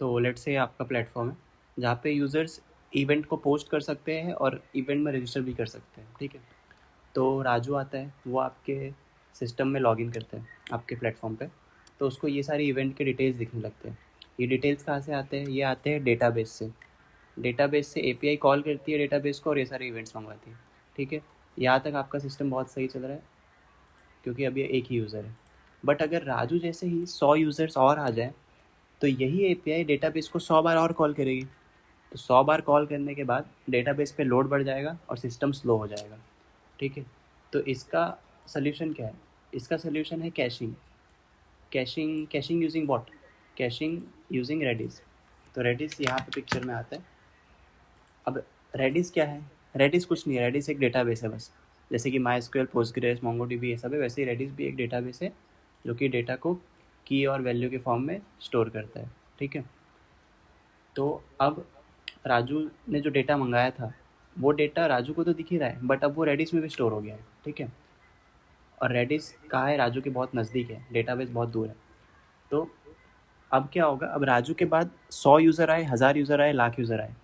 तो let's say आपका platform है जहाँ पे यूज़र्स इवेंट को पोस्ट कर सकते हैं और इवेंट में रजिस्टर भी कर सकते हैं, ठीक है। तो राजू आता है, वो आपके सिस्टम में लॉगिन करता है आपके प्लेटफॉर्म पे, तो उसको ये सारी इवेंट के डिटेल्स दिखने लगते हैं। ये डिटेल्स कहाँ से आते हैं? ये आते हैं डेटाबेस से। डेटाबेस से एपीआई कॉल करती है डेटाबेस को और ये सारे इवेंट्स मंगवाती है, ठीक है। यहाँ तक आपका सिस्टम बहुत सही चल रहा है क्योंकि अब ये एक ही यूज़र है। बट अगर राजू जैसे ही 100 यूज़र्स और आ जाए तो यही एपीआई डेटाबेस को 100 बार और कॉल करेगी। तो 100 बार कॉल करने के बाद डेटाबेस पे लोड बढ़ जाएगा और सिस्टम स्लो हो जाएगा, ठीक है। तो इसका सल्यूशन क्या है? इसका सल्यूशन है caching. Caching using what? Caching using Redis. तो रेडिस यहाँ पे पिक्चर में आता है। अब रेडिस क्या है? रेडिस कुछ नहीं है, रेडिस एक डेटाबेस है बस। जैसे कि माईएसक्यूएल, पोस्टग्रेस, मोंगोडीबी ये सब है, वैसे ही रेडिस भी एक डेटाबेस है जो कि डेटा को की और वैल्यू के फॉर्म में स्टोर करता है, ठीक है। तो अब राजू ने जो डेटा मंगाया था वो डेटा राजू को तो दिख ही रहा है, बट अब वो रेडिस में भी स्टोर हो गया है, ठीक है। और रेडिस कहाँ है? राजू के बहुत नज़दीक है, डेटाबेस बहुत दूर है। तो अब क्या होगा? अब राजू के बाद 100 यूज़र आए, 1000 यूज़र आए, लाख यूज़र आए,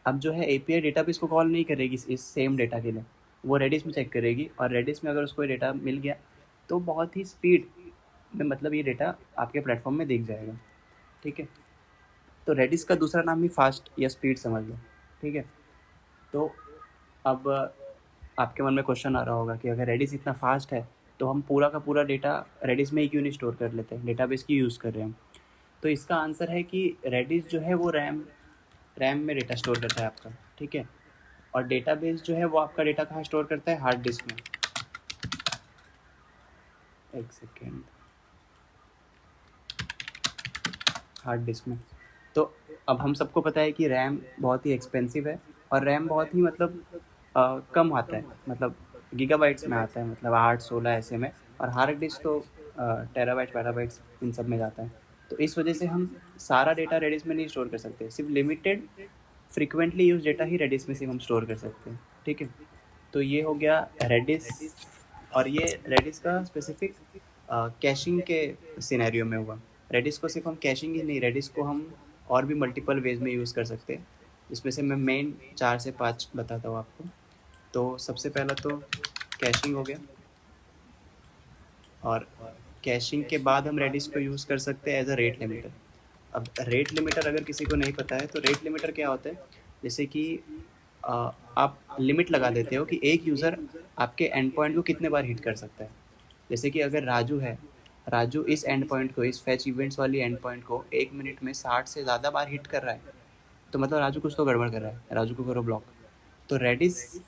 अब जो है एपीआई डेटाबेस को कॉल नहीं करेगी इस सेम डेटा के लिए, वो रेडिस में चेक करेगी और रेडिस में अगर उसको ये डेटा मिल गया तो बहुत ही स्पीड में, मतलब ये डेटा आपके प्लेटफॉर्म में दिख जाएगा, ठीक है। तो रेडिस का दूसरा नाम ही फास्ट या स्पीड समझ लो, ठीक है। तो अब आपके मन में क्वेश्चन आ रहा होगा कि अगर रेडिस इतना फास्ट है तो हम पूरा का पूरा डेटा रेडिस में ही क्यों नहीं स्टोर कर लेते हैं, डेटाबेस की यूज़ कर रहे हैं हम। तो इसका आंसर है कि रेडिस जो है वो रैम में डेटा स्टोर करता है आपका, ठीक है। और डेटाबेस जो है वो आपका डेटा कहाँ स्टोर करता है? हार्ड डिस्क में। एक सेकेंड, हार्ड डिस्क में। तो अब हम सबको पता है कि रैम बहुत ही एक्सपेंसिव है और रैम बहुत ही मतलब कम आता है, मतलब गीगाबाइट्स में आता है, मतलब 8 16 ऐसे में। और हार्ड डिस्क तो टेराबाइट्स पैराबाइट्स इन सब में जाता है। तो इस वजह से हम सारा डेटा रेडिस में नहीं स्टोर कर सकते, सिर्फ लिमिटेड फ्रिक्वेंटली यूज डेटा ही रेडिस में सिर्फ हम स्टोर कर सकते हैं, ठीक है। तो ये हो गया रेडिस। और ये रेडिस का स्पेसिफिक कैशिंग के सिनेरियो में हुआ। रेडिस को सिर्फ हम कैशिंग ही नहीं, रेडिस को हम और भी मल्टीपल वेज में यूज़ कर सकते हैं, जिसमें से मैं मेन 4 से 5 बताता हूँ आपको। तो सबसे पहला तो कैशिंग हो गया, और कैशिंग के बाद हम रेडिस को यूज़ कर सकते हैं एज अ रेट लिमिटर। अब रेट लिमिटर अगर किसी को नहीं पता है तो रेट लिमिटर क्या होता है? जैसे कि आप लिमिट लगा देते हो कि एक यूज़र आपके एंड पॉइंट को कितने बार हिट कर सकता है। जैसे कि अगर राजू है, राजू इस एंड पॉइंट को, इस फैच इवेंट्स वाली एंड पॉइंट को 1 मिनट में 60 से ज़्यादा बार हिट कर रहा है, तो मतलब राजू कुछ तो गड़बड़ कर रहा है, राजू को करो ब्लॉक। तो रेडिस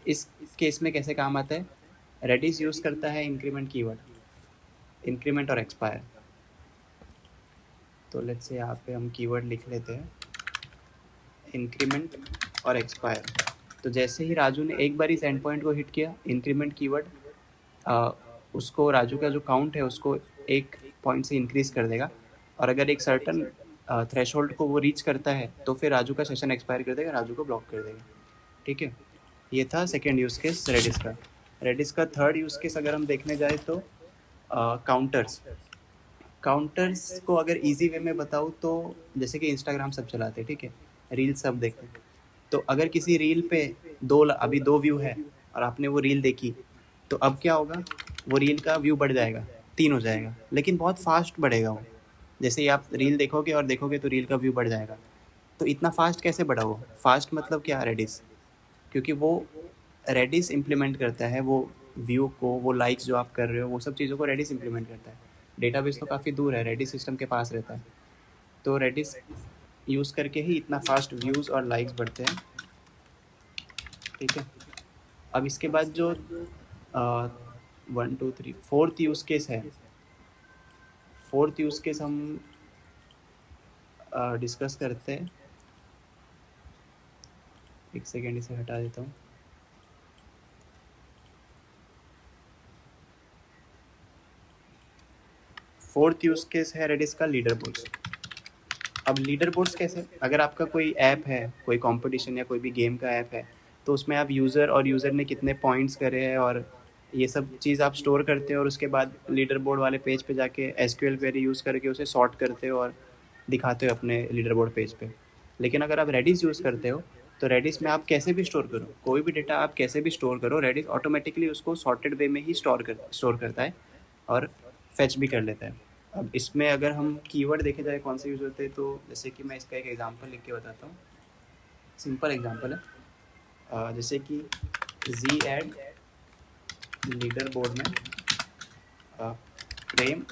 इस केस में कैसे काम आता है? रेडिस यूज़ करता है इंक्रीमेंट कीवर्ड, इंक्रीमेंट और एक्सपायर। तो लेट्स से यहाँ पे हम कीवर्ड लिख लेते हैं इंक्रीमेंट और एक्सपायर। तो जैसे ही राजू ने एक बार इस एंड पॉइंट को हिट किया, इंक्रीमेंट कीवर्ड उसको, राजू का जो काउंट है उसको 1 पॉइंट से इंक्रीज़ कर देगा। और अगर एक सर्टन थ्रेशोल्ड को वो रीच करता है तो फिर राजू का सेशन एक्सपायर कर देगा, राजू को ब्लॉक कर देगा, ठीक है। ये था सेकेंड यूज़ केस रेडिस का। रेडिस का थर्ड यूज़ केस अगर हम देखने जाए तो काउंटर्स। काउंटर्स को अगर इजी वे में बताऊँ तो जैसे कि इंस्टाग्राम सब चलाते हैं, ठीक है, रील सब देखते हैं। तो अगर किसी रील पे अभी 2 व्यू है और आपने वो रील देखी, तो अब क्या होगा? वो रील का व्यू बढ़ जाएगा, 3 हो जाएगा, लेकिन बहुत फास्ट बढ़ेगा वो। जैसे ही आप रील देखोगे और देखोगे तो रील का व्यू बढ़ जाएगा। तो इतना फास्ट कैसे बढ़ा वो? फास्ट मतलब क्या? रेडिस। क्योंकि वो रेडिस इम्प्लीमेंट करता है वो व्यू को, वो लाइक्स जो आप कर रहे हो, वो सब चीज़ों को रेडिस इम्प्लीमेंट करता है। डेटाबेस तो काफ़ी दूर है, रेडिस सिस्टम के पास रहता है। तो रेडिस यूज़ करके ही इतना फास्ट व्यूज़ और लाइक्स बढ़ते हैं, ठीक है। अब इसके बाद जो 1 2 3 फोर्थ यूज़ केस है, फोर्थ यूज़ केस हम डिस्कस करते हैं। एक सेकेंड, इसे हटा देता हूँ। फोर्थ यूज़ केस है रेडिस का लीडर बोर्ड्स। अब लीडर बोर्ड्स कैसे? अगर आपका कोई ऐप है, कोई कंपटीशन या कोई भी गेम का ऐप है, तो उसमें आप यूज़र और यूज़र ने कितने पॉइंट्स करे हैं और ये सब चीज़ आप स्टोर करते हो, और उसके बाद लीडर बोर्ड वाले पेज पे जाके एसक्यूएल क्वेरी यूज़ करके उसे सॉर्ट करते हो और दिखाते हो अपने लीडर बोर्ड पेज पे। लेकिन अगर आप रेडिस यूज़ करते हो तो रेडिस में आप कैसे भी स्टोर करो, कोई भी डेटा आप कैसे भी स्टोर करो, रेडिस ऑटोमेटिकली उसको सॉर्टेड वे में ही स्टोर करता है और फेच भी कर लेता है। अब इसमें अगर हम कीवर्ड देखे जाए कौन से यूज़ होते हैं, तो जैसे कि मैं इसका एक एग्जांपल लिख के बताता हूँ। सिंपल एग्जांपल है, जैसे कि जी एड लीडर बोर्ड में प्रेम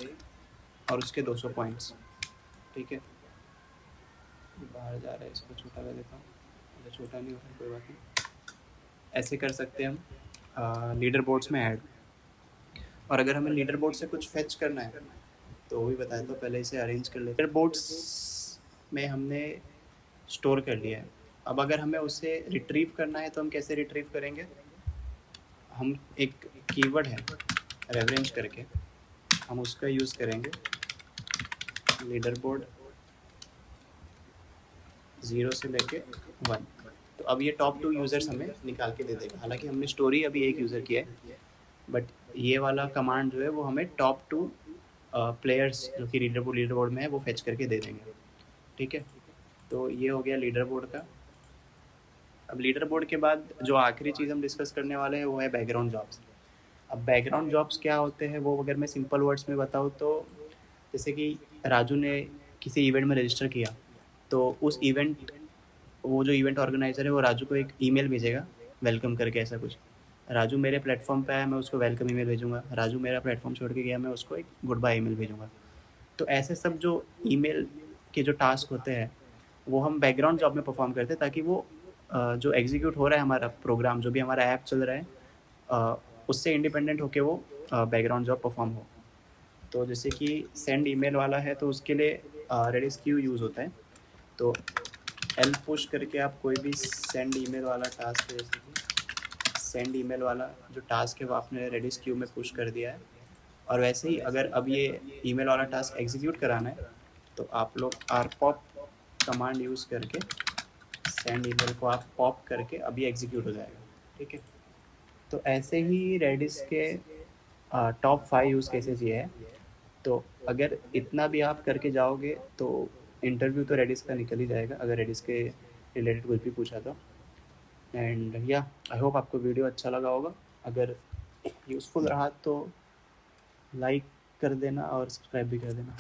और उसके 200 पॉइंट्स, ठीक है। बाहर जा रहा है, इसको छोटा कर देता हूँ, मतलब छोटा नहीं होता, कोई बात नहीं। ऐसे कर सकते हैं हम लीडर बोर्ड्स में ऐड। और अगर हमें लीडर बोर्ड से कुछ फेच करना है तो वो भी बताया, तो पहले इसे अरेंज कर लेते हैं। लीडर बोर्ड्स में हमने स्टोर कर लिया है। अब अगर हमें उसे रिट्रीव करना है तो हम कैसे रिट्रीव करेंगे? हम एक कीवर्ड है रेफरेंस करके, हम उसका यूज़ करेंगे, लीडर बोर्ड 0 से लेके 1। तो अब ये टॉप 2 यूज़र्स हमें निकाल के दे देगा। हालांकि हमने स्टोरी अभी एक यूज़र किया है, बट ये वाला कमांड जो है वो हमें टॉप 2 प्लेयर्स जो कि लीडर बोर्ड में है वो फेच करके दे देंगे, ठीक है। तो ये हो गया लीडर बोर्ड का। अब लीडर बोर्ड के बाद जो आखिरी चीज़ हम डिस्कस करने वाले हैं वो है बैकग्राउंड जॉब्स। अब बैकग्राउंड जॉब्स क्या होते हैं वो अगर मैं सिंपल वर्ड्स में बताऊँ तो, जैसे कि राजू ने किसी इवेंट में रजिस्टर किया, तो उस इवेंट, वो जो इवेंट ऑर्गेनाइज़र है वो राजू को एक ईमेल भेजेगा वेलकम करके, ऐसा कुछ। राजू मेरे प्लेटफॉर्म पे आया, मैं उसको वेलकम ईमेल भेजूँगा। राजू मेरा प्लेटफॉर्म छोड़ के गया, मैं उसको एक गुड बाय ईमेल भेजूँगा। तो ऐसे सब जो ईमेल के जो टास्क होते हैं वो हम बैकग्राउंड जॉब में परफॉर्म करते हैं, ताकि वो जो एग्जीक्यूट हो रहा है हमारा प्रोग्राम, जो भी हमारा ऐप चल रहा है, उससे इंडिपेंडेंट होके वो बैकग्राउंड जॉब परफॉर्म हो। तो जैसे कि सेंड ईमेल वाला है तो उसके लिए रेडिस क्यू यूज़ होता है। तो एल पुश करके आप कोई भी सेंड ईमेल वाला टास्क है, जैसे कि सेंड ईमेल वाला जो टास्क है वो आपने रेडिस क्यू में पुश कर दिया है। और वैसे ही अगर अब ये ईमेल वाला टास्क एग्जीक्यूट कराना है तो आप लोग आरपॉप कमांड यूज़ करके सेंड ईमेल को आप पॉप करके अभी एग्जीक्यूट हो जाएगा, ठीक है। तो ऐसे ही रेडिस के टॉप 5 यूज़ केसेस ये है। तो अगर इतना भी आप करके जाओगे तो इंटरव्यू तो रेडिस का निकल ही जाएगा, अगर रेडिस के रिलेटेड कुछ भी पूछा तो। एंड या आई होप आपको वीडियो अच्छा लगा होगा। अगर यूज़फुल रहा तो लाइक कर देना और सब्सक्राइब भी कर देना।